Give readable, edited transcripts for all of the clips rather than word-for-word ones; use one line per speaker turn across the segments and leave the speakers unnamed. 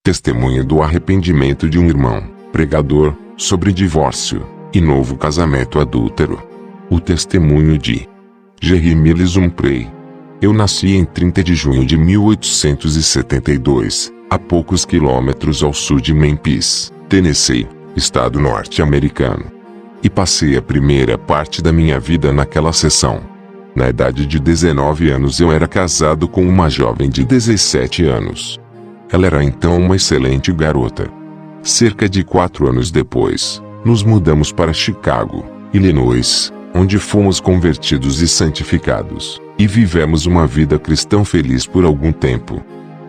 Testemunho do arrependimento de um irmão, pregador, sobre divórcio e novo casamento adúltero. O testemunho de Jeremias Humphrey. Eu nasci em 30 de junho de 1872, a poucos quilômetros ao sul de Memphis, Tennessee, estado norte-americano. E passei a primeira parte da minha vida naquela seção. Na idade de 19 anos eu era casado com uma jovem de 17 anos. Ela era então uma excelente garota. Cerca de 4 anos depois, nos mudamos para Chicago, Illinois, onde fomos convertidos e santificados, e vivemos uma vida cristã feliz por algum tempo.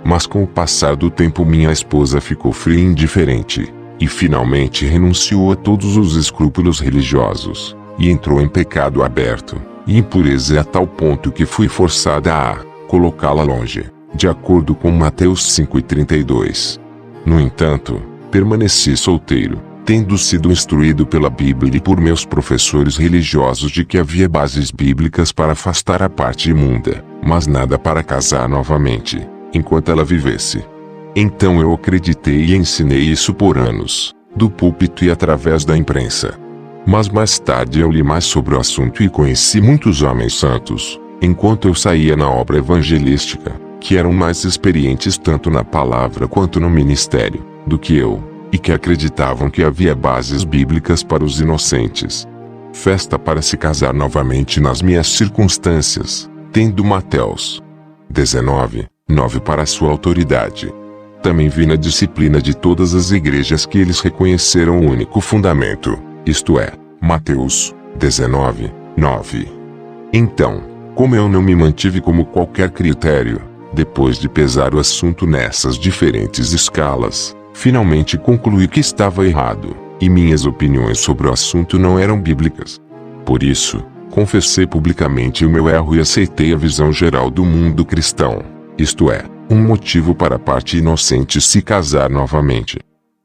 Mas com o passar do tempo minha esposa ficou fria e indiferente, e finalmente renunciou a todos os escrúpulos religiosos, e entrou em pecado aberto, e impureza a tal ponto que fui forçada a colocá-la longe, de acordo com Mateus 5:32. No entanto, permaneci solteiro, tendo sido instruído pela Bíblia e por meus professores religiosos de que havia bases bíblicas para afastar a parte imunda, mas nada para casar novamente, enquanto ela vivesse. Então eu acreditei e ensinei isso por anos, do púlpito e através da imprensa. Mas mais tarde eu li mais sobre o assunto e conheci muitos homens santos, enquanto eu saía na obra evangelística, que eram mais experientes tanto na palavra quanto no ministério, do que eu, e que acreditavam que havia bases bíblicas para os inocentes. Festa para se casar novamente nas minhas circunstâncias, tendo Mateus 19:9 para sua autoridade. Também vi na disciplina de todas as igrejas que eles reconheceram o único fundamento, isto é, Mateus 19:9. Então, como eu não me mantive como qualquer critério, depois de pesar o assunto nessas diferentes escalas, finalmente concluí que estava errado, e minhas opiniões sobre o assunto não eram bíblicas. Por isso, confessei publicamente o meu erro e aceitei a visão geral do mundo cristão, isto é, um motivo para a parte inocente se casar novamente.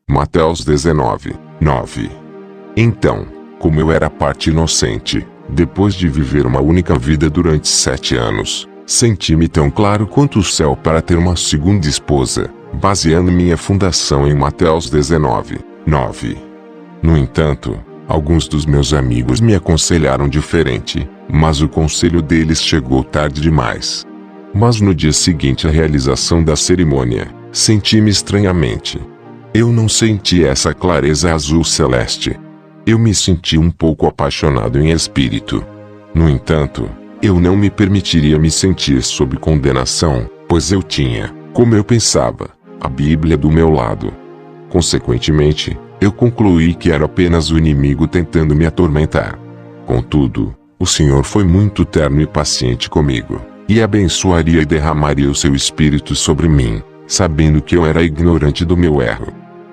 Mateus 19:9. Então, como eu era parte inocente, depois de viver uma única vida durante 7 anos, senti-me tão claro quanto o céu para ter uma segunda esposa, baseando minha fundação em Mateus 19:9. No entanto, alguns dos meus amigos me aconselharam diferente, mas o conselho deles chegou tarde demais. Mas no dia seguinte à realização da cerimônia, senti-me estranhamente. Eu não senti essa clareza azul celeste. Eu me senti um pouco apaixonado em espírito. No entanto, eu não me permitiria me sentir sob condenação, pois eu tinha, como eu pensava, a Bíblia do meu lado. Consequentemente, eu concluí que era apenas o inimigo tentando me atormentar. Contudo, o Senhor foi muito terno e paciente comigo, e abençoaria e derramaria o seu Espírito sobre mim, sabendo que eu era ignorante do meu erro.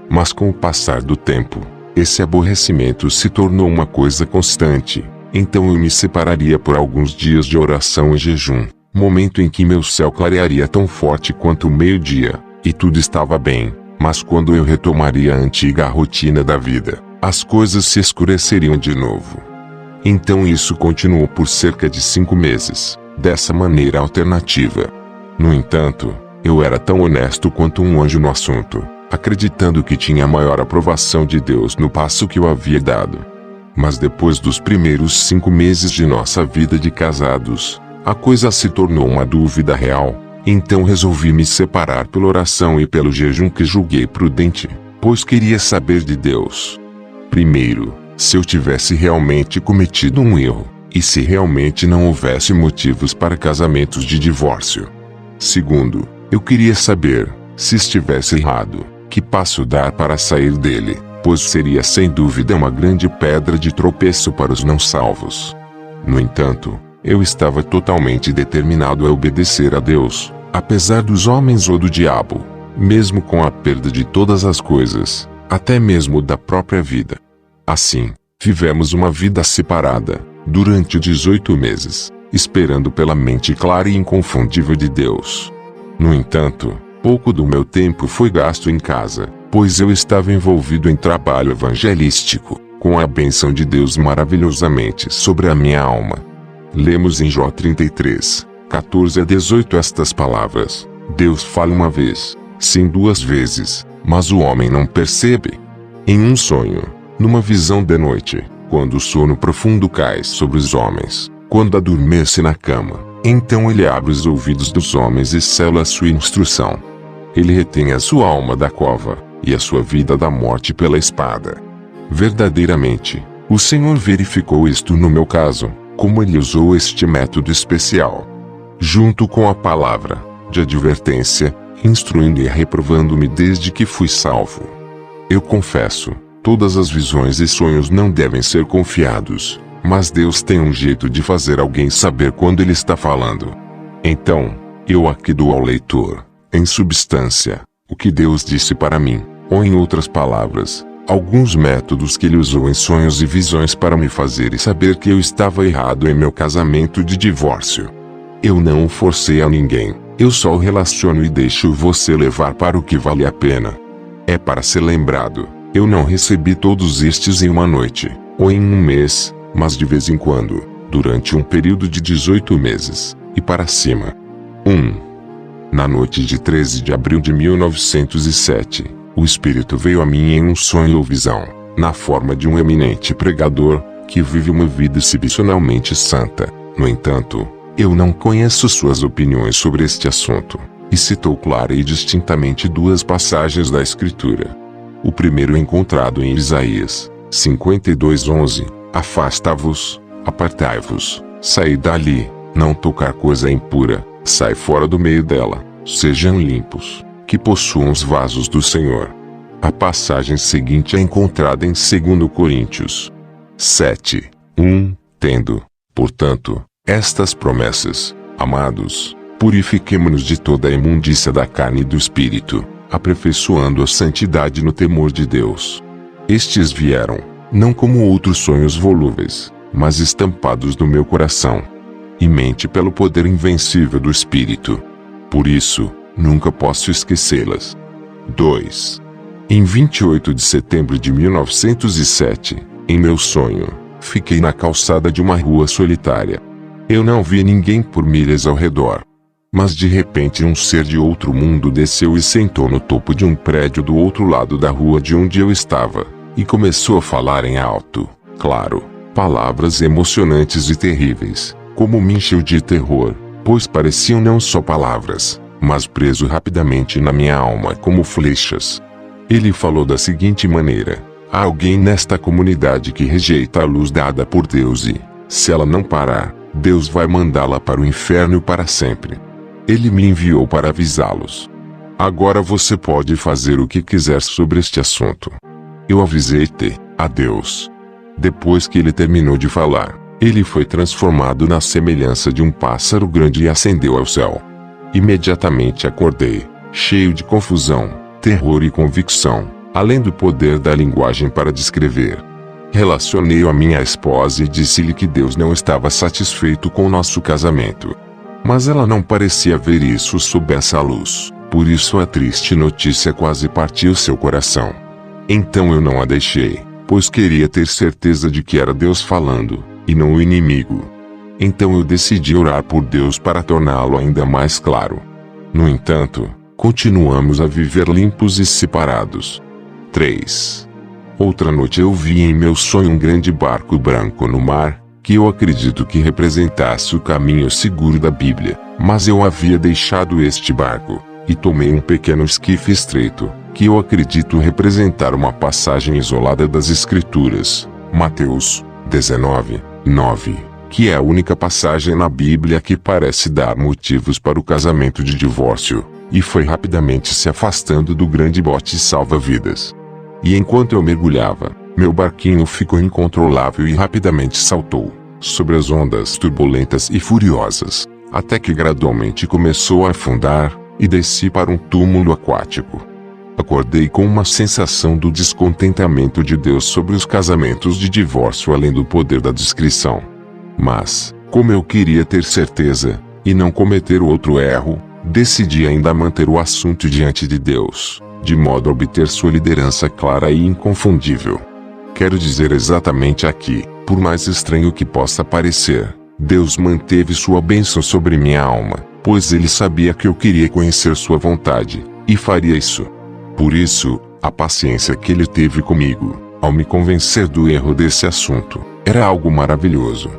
Mas com o passar do tempo, esse aborrecimento se tornou uma coisa constante. Então eu me separaria por alguns dias de oração e jejum, momento em que meu céu clarearia tão forte quanto o meio-dia, e tudo estava bem. Mas quando eu retomaria a antiga rotina da vida, as coisas se escureceriam de novo. Então isso continuou por cerca de 5 meses, dessa maneira alternativa. No entanto, eu era tão honesto quanto um anjo no assunto, acreditando que tinha a maior aprovação de Deus no passo que eu havia dado. Mas depois dos primeiros 5 meses de nossa vida de casados, a coisa se tornou uma dúvida real. Então resolvi me separar pela oração e pelo jejum que julguei prudente, pois queria saber de Deus. Primeiro, se eu tivesse realmente cometido um erro, e se realmente não houvesse motivos para casamentos de divórcio. Segundo, eu queria saber, se estivesse errado, que passo dar para sair dele, pois seria sem dúvida uma grande pedra de tropeço para os não salvos. No entanto, eu estava totalmente determinado a obedecer a Deus, apesar dos homens ou do diabo, mesmo com a perda de todas as coisas, até mesmo da própria vida. Assim, vivemos uma vida separada, durante 18 meses, esperando pela mente clara e inconfundível de Deus. No entanto, pouco do meu tempo foi gasto em casa, pois eu estava envolvido em trabalho evangelístico, com a bênção de Deus maravilhosamente sobre a minha alma. Lemos em Jó 33, 14 a 18 estas palavras: Deus fala uma vez, sim 2 vezes, mas o homem não percebe. Em um sonho, numa visão de noite, quando o sono profundo cai sobre os homens, quando adormece na cama, então ele abre os ouvidos dos homens e sela a sua instrução. Ele retém a sua alma da cova, e a sua vida da morte pela espada. Verdadeiramente, o Senhor verificou isto no meu caso, como ele usou este método especial. Junto com a palavra de advertência, instruindo e reprovando-me desde que fui salvo. Eu confesso, todas as visões e sonhos não devem ser confiados, mas Deus tem um jeito de fazer alguém saber quando ele está falando. Então, eu aqui dou ao leitor, em substância, o que Deus disse para mim, ou em outras palavras, alguns métodos que ele usou em sonhos e visões para me fazer saber que eu estava errado em meu casamento de divórcio. Eu não o forcei a ninguém, eu só o relaciono e deixo você levar para o que vale a pena. É para ser lembrado, eu não recebi todos estes em uma noite, ou em um mês, mas de vez em quando, durante um período de 18 meses, e para cima. 1. Na noite de 13 de abril de 1907, o Espírito veio a mim em um sonho ou visão, na forma de um eminente pregador, que vive uma vida excepcionalmente santa. No entanto, eu não conheço suas opiniões sobre este assunto, e citou clara e distintamente 2 passagens da Escritura. O primeiro encontrado em Isaías 52:11, afasta-vos, apartai-vos, saí dali, não tocar coisa impura, sai fora do meio dela, sejam limpos, que possuam os vasos do Senhor. A passagem seguinte é encontrada em 2 Coríntios 7:1, tendo, portanto, estas promessas, amados, purifiquemo-nos de toda a imundícia da carne e do espírito, aperfeiçoando a santidade no temor de Deus. Estes vieram, não como outros sonhos volúveis, mas estampados no meu coração e mente pelo poder invencível do Espírito. Por isso, nunca posso esquecê-las. 2. Em 28 de setembro de 1907, em meu sonho, fiquei na calçada de uma rua solitária. Eu não vi ninguém por milhas ao redor. Mas de repente um ser de outro mundo desceu e sentou no topo de um prédio do outro lado da rua de onde eu estava, e começou a falar em alto, claro, palavras emocionantes e terríveis, como me encheu de terror, pois pareciam não só palavras, mas preso rapidamente na minha alma como flechas. Ele falou da seguinte maneira: há alguém nesta comunidade que rejeita a luz dada por Deus e, se ela não parar, Deus vai mandá-la para o inferno para sempre. Ele me enviou para avisá-los. Agora você pode fazer o que quiser sobre este assunto. Eu avisei-te, a Deus. Depois que ele terminou de falar, ele foi transformado na semelhança de um pássaro grande e ascendeu ao céu. Imediatamente acordei, cheio de confusão, terror e convicção, além do poder da linguagem para descrever. Relacionei-o à minha esposa e disse-lhe que Deus não estava satisfeito com nosso casamento. Mas ela não parecia ver isso sob essa luz, por isso a triste notícia quase partiu seu coração. Então eu não a deixei, pois queria ter certeza de que era Deus falando, e não o inimigo. Então eu decidi orar por Deus para torná-lo ainda mais claro. No entanto, continuamos a viver limpos e separados. 3. Outra noite eu vi em meu sonho um grande barco branco no mar, que eu acredito que representasse o caminho seguro da Bíblia, mas eu havia deixado este barco, e tomei um pequeno esquife estreito, que eu acredito representar uma passagem isolada das Escrituras, Mateus 19:9, que é a única passagem na Bíblia que parece dar motivos para o casamento de divórcio, e foi rapidamente se afastando do grande bote salva-vidas. E enquanto eu mergulhava, meu barquinho ficou incontrolável e rapidamente saltou, sobre as ondas turbulentas e furiosas, até que gradualmente começou a afundar, e desci para um túmulo aquático. Acordei com uma sensação do descontentamento de Deus sobre os casamentos de divórcio além do poder da descrição. Mas, como eu queria ter certeza, e não cometer outro erro, decidi ainda manter o assunto diante de Deus, de modo a obter sua liderança clara e inconfundível. Quero dizer exatamente aqui, por mais estranho que possa parecer, Deus manteve sua bênção sobre minha alma, pois ele sabia que eu queria conhecer sua vontade, e faria isso. Por isso, a paciência que ele teve comigo, ao me convencer do erro desse assunto, era algo maravilhoso.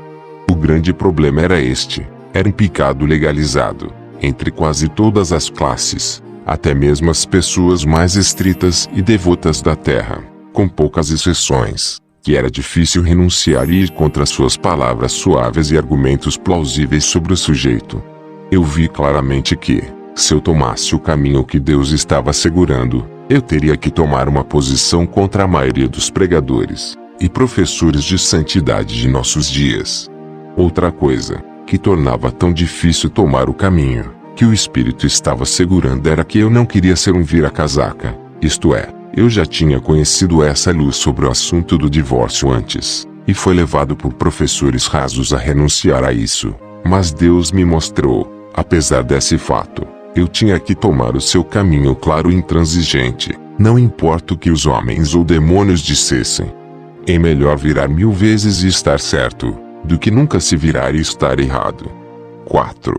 O grande problema era este: era um pecado legalizado, entre quase todas as classes, até mesmo as pessoas mais estritas e devotas da terra, com poucas exceções, que era difícil renunciar e ir contra suas palavras suaves e argumentos plausíveis sobre o sujeito. Eu vi claramente que, se eu tomasse o caminho que Deus estava segurando, eu teria que tomar uma posição contra a maioria dos pregadores e professores de santidade de nossos dias. Outra coisa, que tornava tão difícil tomar o caminho que o Espírito estava segurando, era que eu não queria ser um vira-casaca, isto é, eu já tinha conhecido essa luz sobre o assunto do divórcio antes, e foi levado por professores rasos a renunciar a isso, mas Deus me mostrou, apesar desse fato, eu tinha que tomar o seu caminho claro e intransigente, não importa o que os homens ou demônios dissessem. É melhor virar 1000 vezes e estar certo, do que nunca se virar e estar errado. 4.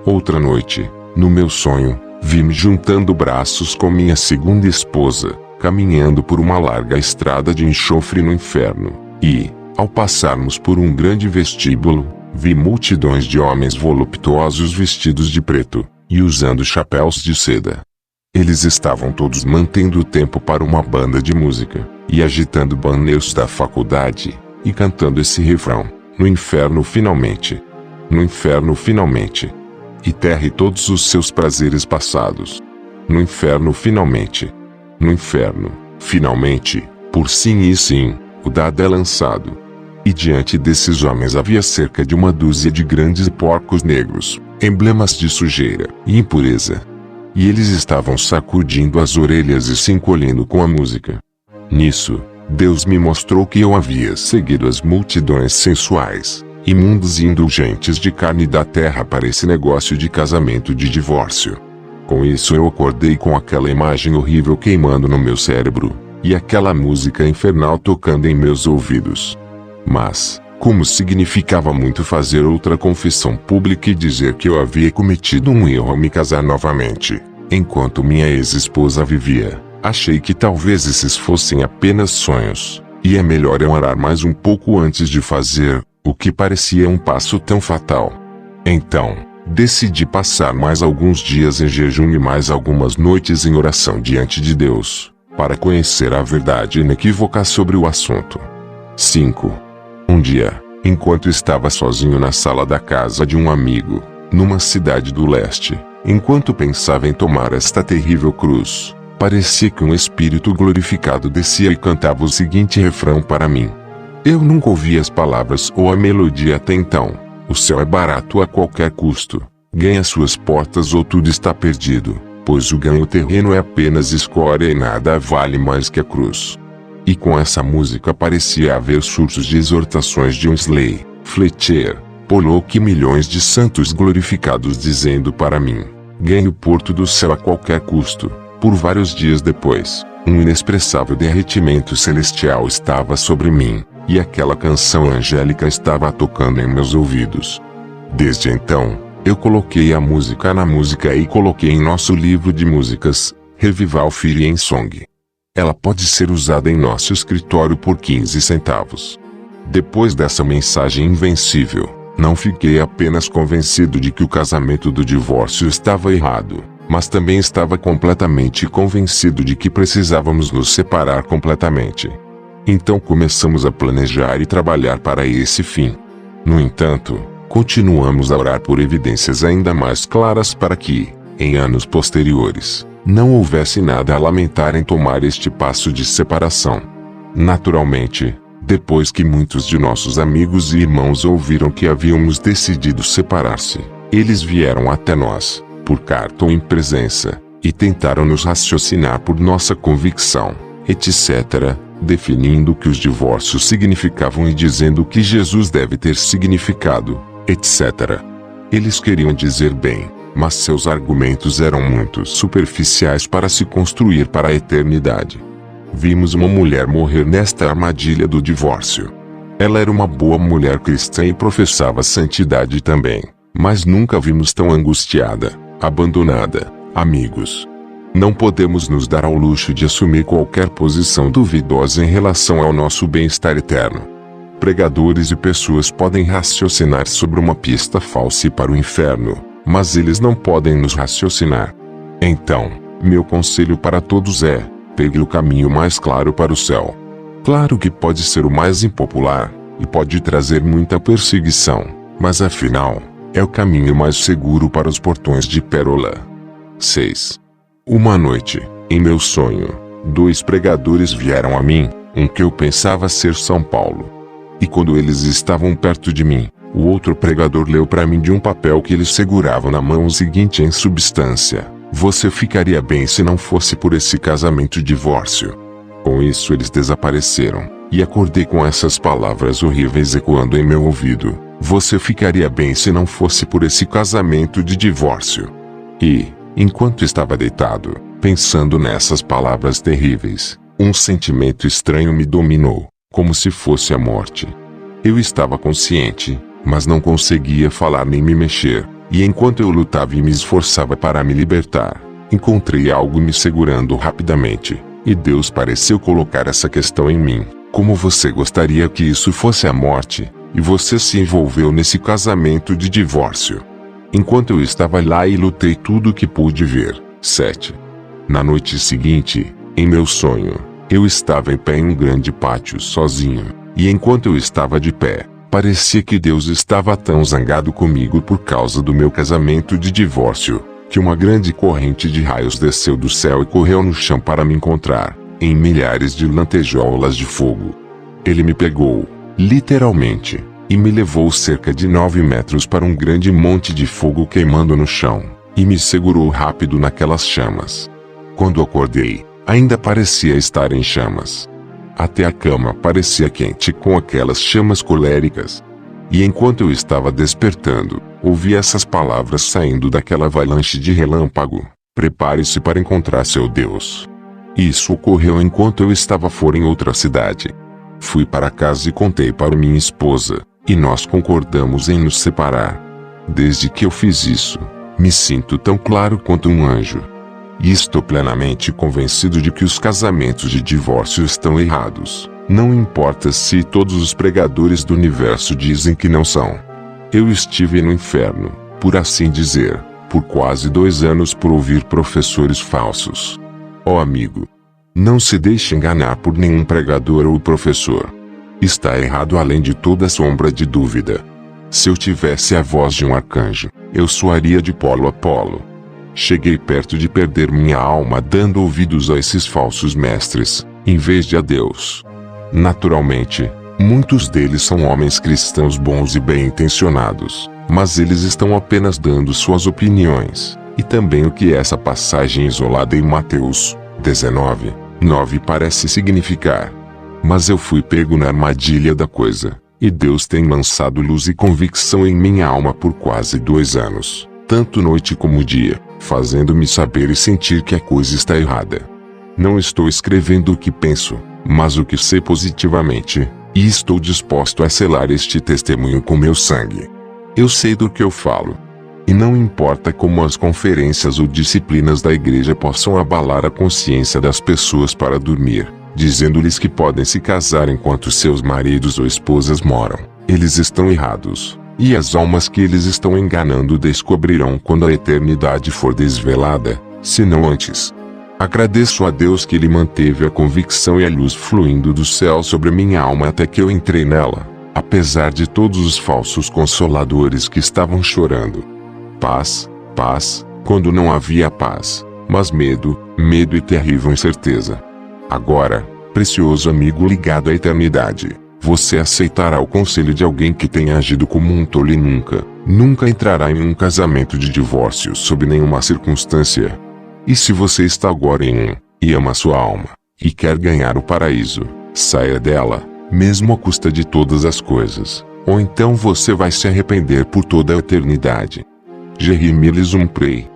Outra noite, no meu sonho, vi-me juntando braços com minha segunda esposa, caminhando por uma larga estrada de enxofre no inferno, e, ao passarmos por um grande vestíbulo, vi multidões de homens voluptuosos vestidos de preto, e usando chapéus de seda. Eles estavam todos mantendo o tempo para uma banda de música, e agitando banners da faculdade, e cantando esse refrão: no inferno finalmente. No inferno finalmente. E terre todos os seus prazeres passados. No inferno finalmente. No inferno, finalmente, por sim e sim, o dado é lançado. E diante desses homens havia cerca de uma dúzia de grandes porcos negros, emblemas de sujeira e impureza. E eles estavam sacudindo as orelhas e se encolhendo com a música. Nisso, Deus me mostrou que eu havia seguido as multidões sensuais, imundos e indulgentes de carne da terra para esse negócio de casamento de divórcio. Com isso eu acordei com aquela imagem horrível queimando no meu cérebro, e aquela música infernal tocando em meus ouvidos. Mas, como significava muito fazer outra confissão pública e dizer que eu havia cometido um erro ao me casar novamente, enquanto minha ex-esposa vivia, achei que talvez esses fossem apenas sonhos, e é melhor eu orar mais um pouco antes de fazer o que parecia um passo tão fatal. Então, decidi passar mais alguns dias em jejum e mais algumas noites em oração diante de Deus, para conhecer a verdade inequívoca sobre o assunto. 5. Um dia, enquanto estava sozinho na sala da casa de um amigo, numa cidade do leste, enquanto pensava em tomar esta terrível cruz, parecia que um espírito glorificado descia e cantava o seguinte refrão para mim. Eu nunca ouvi as palavras ou a melodia até então. O céu é barato a qualquer custo. Ganha suas portas ou tudo está perdido, pois o ganho terreno é apenas escória e nada vale mais que a cruz. E com essa música parecia haver surtos de exortações de Wesley, Fletcher, Pollock e milhões de santos glorificados dizendo para mim: ganhe o porto do céu a qualquer custo. Por vários dias depois, um inexpressável derretimento celestial estava sobre mim, e aquela canção angélica estava tocando em meus ouvidos. Desde então, eu coloquei a música na música e coloquei em nosso livro de músicas, Revival Fire Song. Ela pode ser usada em nosso escritório por 15 centavos. Depois dessa mensagem invencível, não fiquei apenas convencido de que o casamento do divórcio estava errado, mas também estava completamente convencido de que precisávamos nos separar completamente. Então começamos a planejar e trabalhar para esse fim. No entanto, continuamos a orar por evidências ainda mais claras para que, em anos posteriores, não houvesse nada a lamentar em tomar este passo de separação. Naturalmente, depois que muitos de nossos amigos e irmãos ouviram que havíamos decidido separar-se, eles vieram até nós, por carta ou em presença, e tentaram nos raciocinar por nossa convicção, etc., definindo o que os divórcios significavam e dizendo o que Jesus deve ter significado, etc. Eles queriam dizer bem, mas seus argumentos eram muito superficiais para se construir para a eternidade. Vimos uma mulher morrer nesta armadilha do divórcio. Ela era uma boa mulher cristã e professava santidade também, mas nunca vimos tão angustiada, abandonada, amigos. Não podemos nos dar ao luxo de assumir qualquer posição duvidosa em relação ao nosso bem-estar eterno. Pregadores e pessoas podem raciocinar sobre uma pista falsa e para o inferno, mas eles não podem nos raciocinar. Então, meu conselho para todos é: pegue o caminho mais claro para o céu. Claro que pode ser o mais impopular, e pode trazer muita perseguição, mas afinal, é o caminho mais seguro para os portões de pérola. 6. Uma noite, em meu sonho, 2 pregadores vieram a mim, um que eu pensava ser São Paulo. E quando eles estavam perto de mim, o outro pregador leu para mim de um papel que eles seguravam na mão o seguinte em substância: você ficaria bem se não fosse por esse casamento e divórcio. Com isso eles desapareceram, e acordei com essas palavras horríveis ecoando em meu ouvido: você ficaria bem se não fosse por esse casamento de divórcio. E, enquanto estava deitado, pensando nessas palavras terríveis, um sentimento estranho me dominou, como se fosse a morte. Eu estava consciente, mas não conseguia falar nem me mexer, e enquanto eu lutava e me esforçava para me libertar, encontrei algo me segurando rapidamente, e Deus pareceu colocar essa questão em mim: como você gostaria que isso fosse a morte, e você se envolveu nesse casamento de divórcio? Enquanto eu estava lá e lutei tudo o que pude ver. 7. Na noite seguinte, em meu sonho, eu estava em pé em um grande pátio sozinho, e enquanto eu estava de pé, parecia que Deus estava tão zangado comigo por causa do meu casamento de divórcio, que uma grande corrente de raios desceu do céu e correu no chão para me encontrar, em milhares de lantejoulas de fogo. Ele me pegou, literalmente, e me levou cerca de 9 metros para um grande monte de fogo queimando no chão, e me segurou rápido naquelas chamas. Quando acordei, ainda parecia estar em chamas. Até a cama parecia quente com aquelas chamas coléricas. E enquanto eu estava despertando, ouvi essas palavras saindo daquela avalanche de relâmpago: prepare-se para encontrar seu Deus. Isso ocorreu enquanto eu estava fora em outra cidade. Fui para casa e contei para minha esposa, e nós concordamos em nos separar. Desde que eu fiz isso, me sinto tão claro quanto um anjo. E estou plenamente convencido de que os casamentos de divórcio estão errados. Não importa se todos os pregadores do universo dizem que não são. Eu estive no inferno, por assim dizer, por quase 2 anos por ouvir professores falsos. Ó amigo, não se deixe enganar por nenhum pregador ou professor. Está errado além de toda sombra de dúvida. Se eu tivesse a voz de um arcanjo, eu soaria de polo a polo. Cheguei perto de perder minha alma dando ouvidos a esses falsos mestres, em vez de a Deus. Naturalmente, muitos deles são homens cristãos bons e bem-intencionados, mas eles estão apenas dando suas opiniões, e também o que essa passagem isolada em Mateus 19:9 parece significar. Mas eu fui pego na armadilha da coisa, e Deus tem lançado luz e convicção em minha alma por quase 2 anos, tanto noite como dia, fazendo-me saber e sentir que a coisa está errada. Não estou escrevendo o que penso, mas o que sei positivamente, e estou disposto a selar este testemunho com meu sangue. Eu sei do que eu falo. E não importa como as conferências ou disciplinas da igreja possam abalar a consciência das pessoas para dormir, dizendo-lhes que podem se casar enquanto seus maridos ou esposas moram, eles estão errados, e as almas que eles estão enganando descobrirão quando a eternidade for desvelada, se não antes. Agradeço a Deus que Ele manteve a convicção e a luz fluindo do céu sobre minha alma até que eu entrei nela, apesar de todos os falsos consoladores que estavam chorando. Paz, paz, quando não havia paz, mas medo, medo e terrível incerteza. Agora, precioso amigo ligado à eternidade, você aceitará o conselho de alguém que tenha agido como um tolo e nunca entrará em um casamento de divórcio sob nenhuma circunstância. E se você está agora em um, e ama sua alma, e quer ganhar o paraíso, saia dela, mesmo à custa de todas as coisas, ou então você vai se arrepender por toda a eternidade. Jeremias 1:3